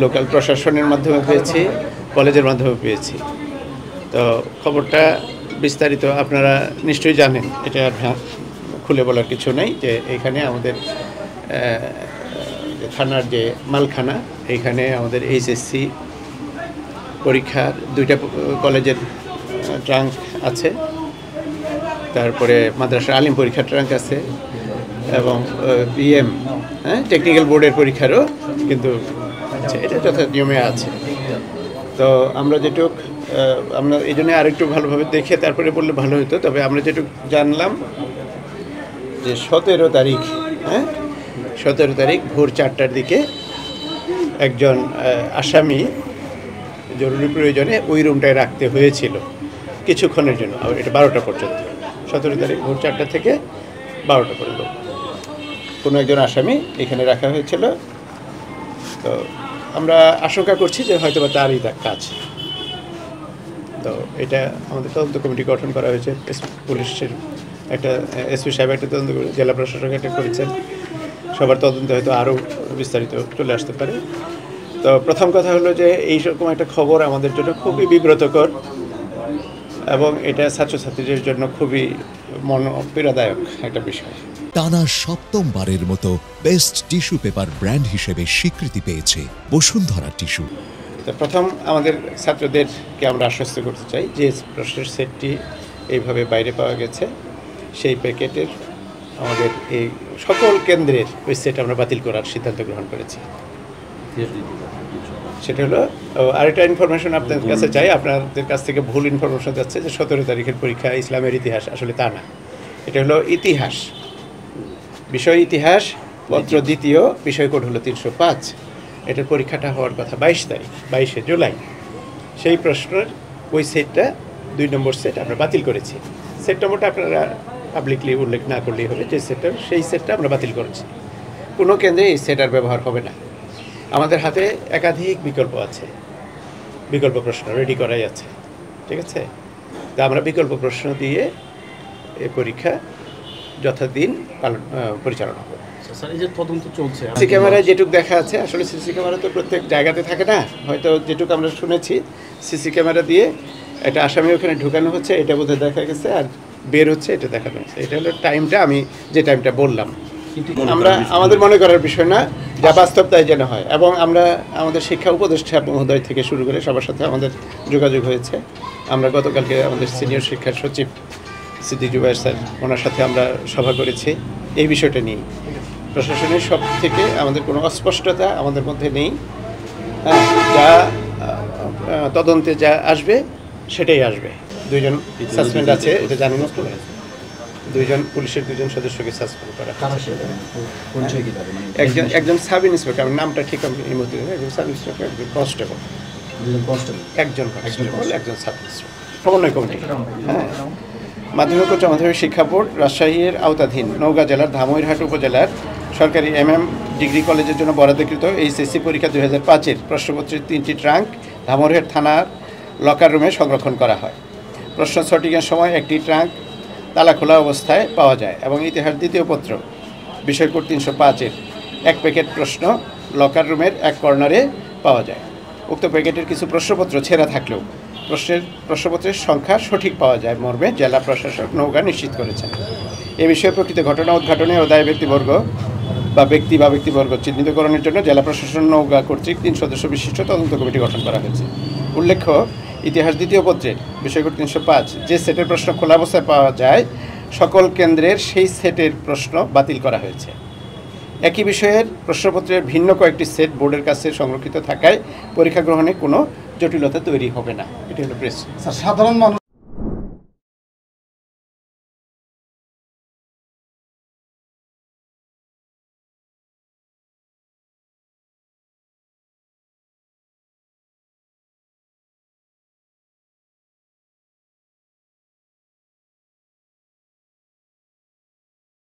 Local প্রশাসনের মাধ্যমে পেয়েছি, কলেজের মাধ্যমে পেয়েছি। তো খবরটা বিস্তারিত আপনারা নিশ্চয়ই জানেন, এটা আর খুলে বলার কিছু নেই যে এখানে আমাদের থানার যে মালখানা, এইখানে আমাদের এইচএসসি পরীক্ষার 2টা কলেজের ট্রাঙ্ক আছে, তারপরে মাদ্রাসা আলিম পরীক্ষার ট্রাঙ্ক আছে এবং বিএম টেকনিক্যাল বোর্ডের পরীক্ষারও কিন্তু এটা যথা নিয়মে আছে। তো আমরা যেটুক আমরা এই জন্য আরেকটু ভালোভাবে দেখে তারপরে বললে ভালো হতো। তবে আমরা যেটুক জানলাম যে 17 তারিখ 17 তারিখ ভোর 4টার দিকে একজন আসামি জরুরি প্রয়োজনে ওই রুমটায় রাখতে হয়েছিল কিছুক্ষণের জন্য, এটা 12টা পর্যন্ত। 17 তারিখ ভোর 4টা থেকে 12টা পর্যন্ত কোনো একজন আসামি এখানে রাখা হয়েছিল। তো আমরা আশঙ্কা করছি যে হয়তো বা তারই কাজ। তো এটা আমাদের তদন্ত কমিটি গঠন করা হয়েছে, পুলিশের একটা এসপি সাহেব একটা তদন্ত করে, জেলা প্রশাসক একটা করেছেন। সবার তদন্ত হয়তো আরও বিস্তারিত চলে আসতে পারে। তো প্রথম কথা হলো যে এইরকম একটা খবর আমাদের জন্য খুবই বিব্রতকর এবং এটা ছাত্রছাত্রীদের জন্য খুবই মনোপীড়াদায়ক একটা বিষয়। টানা 7মবারের মতো বেস্ট টিস্যু পেপার ব্র্যান্ড হিসেবে স্বীকৃতি পেয়েছে বসুন্ধরা টিস্যু। তো প্রথম আমাদের ছাত্রদেরকে আমরা আশ্বস্ত করতে চাই যে প্রশ্নের সেটটি এইভাবে বাইরে পাওয়া গেছে, সেই প্যাকেটের আমাদের এই সকল কেন্দ্রের ওই সেট আমরা বাতিল করার সিদ্ধান্ত গ্রহণ করেছি। সেটা হলো আরেকটা ইনফরমেশন আপনাদের কাছে চাই। আপনাদের কাছ থেকে ভুল ইনফরমেশন যাচ্ছে যে 17 তারিখের পরীক্ষা ইসলামের ইতিহাস, আসলে তা না। এটা হলো ইতিহাস বিষয়, ইতিহাস পত্র 2য়, বিষয় কোড হলো 305। এটার পরীক্ষাটা হওয়ার কথা 22 তারিখ, 22শে জুলাই। সেই প্রশ্নের ওই সেটটা 2 নম্বর সেট আমরা বাতিল করেছি। সেট নম্বরটা আপনারা পাবলিকলি উল্লেখ না করলেই হবে যে সেটটা, সেই সেটটা আমরা বাতিল করেছি। কোনো কেন্দ্রে এই সেট আর ব্যবহার হবে না। আমাদের হাতে একাধিক বিকল্প আছে, বিকল্প প্রশ্ন রেডি করাই আছে, ঠিক আছে। তা আমরা বিকল্প প্রশ্ন দিয়ে এই পরীক্ষা যথাদিন পরিচালনা করব। স্যার, এই যে তদন্ত চলছে, সিসি ক্যামেরায় যেটুকু দেখা আছে, আসলে সিসি ক্যামেরা তো প্রত্যেক জায়গাতে থাকে না, হয়তো যেটুকু আমরা শুনেছি সিসি ক্যামেরা দিয়ে একটা আসামি ওখানে ঢুকানো হচ্ছে, এটা বোধহয় দেখা গেছে, আর বের হচ্ছে এটা দেখানো হচ্ছে। এটা হলো টাইমটা, আমি যে টাইমটা বললাম। আমরা আমাদের মনে করার বিষয় না, যা বাস্তব তাই যেন হয়। এবং আমরা আমাদের শিক্ষা উপদেষ্টা মহোদয় থেকে শুরু করে সবার সাথে আমাদের যোগাযোগ হয়েছে। আমরা গতকালকে আমাদের সিনিয়র শিক্ষা সচিব সিদ্দিক জুবায়ের স্যার, ওনার সাথে আমরা সভা করেছি এই বিষয়টা নিয়ে। প্রশাসনের সব থেকে আমাদের কোনো অস্পষ্টতা আমাদের মধ্যে নেই। যা তদন্তে যা আসবে সেটাই আসবে। 2জন সাসপেন্ড আছে, এটা জানেন। 2জন পুলিশের 2জন সদস্যকে সাসপেন্ড করা। একজন সাব ইন্সপেক্টর, আমার নামটা ঠিক আমি এই মুহূর্তে, একজন সাব ইন্সপেক্টর, একজন কনস্টেবল, একজন সাব ইন্সপেক্টর। সমন্বয় কমিটি। মাধ্যমিক উচ্চ মাধ্যমিক শিক্ষা বোর্ড রাজশাহীর আওতাধীন নওগাঁ জেলার ধামইরহাট উপজেলার সরকারি ডিগ্রি কলেজের জন্য বরাদ্দকৃত এইচএসসি পরীক্ষা 2005-এর প্রশ্নপত্রের 3টি ট্রাঙ্ক ধামইরহাট থানার লকার রুমে সংরক্ষণ করা হয়। প্রশ্ন সঠিকের সময় একটি ট্রাঙ্ক তালা খোলা অবস্থায় পাওয়া যায় এবং ইতিহাস 2য় পত্র বিষয় কোড 305-এর 1 প্যাকেট প্রশ্ন লকার রুমের এক কর্নারে পাওয়া যায়। উক্ত প্যাকেটের কিছু প্রশ্নপত্র ছেঁড়া থাকলেও প্রশ্নপত্রের সংখ্যা সঠিক পাওয়া যায় মর্মে জেলা প্রশাসক নওগাঁ নিশ্চিত করেছেন। এ বিষয়ে প্রকৃত ঘটনা উদ্ঘাটনে ও দায়ী ব্যক্তিবর্গ চিহ্নিতকরণের জন্য জেলা প্রশাসন নওগাঁ কর্তৃক 3 সদস্য বিশিষ্ট তদন্ত কমিটি গঠন করা হয়েছে। উল্লেখ্য, ইতিহাস 2য় পত্রের বিষয় কোড 305 যে সেটের প্রশ্ন খোলা অবস্থায় পাওয়া যায় সকল কেন্দ্রের সেই সেটের প্রশ্ন বাতিল করা হয়েছে। একই বিষয়ের প্রশ্নপত্রের ভিন্ন কয়েকটি সেট বোর্ডের কাছে সংরক্ষিত থাকায় পরীক্ষা গ্রহণে কোনো জটিলতা তৈরি হবে না। এটি হলো প্রেস। সাধারণ মানুষ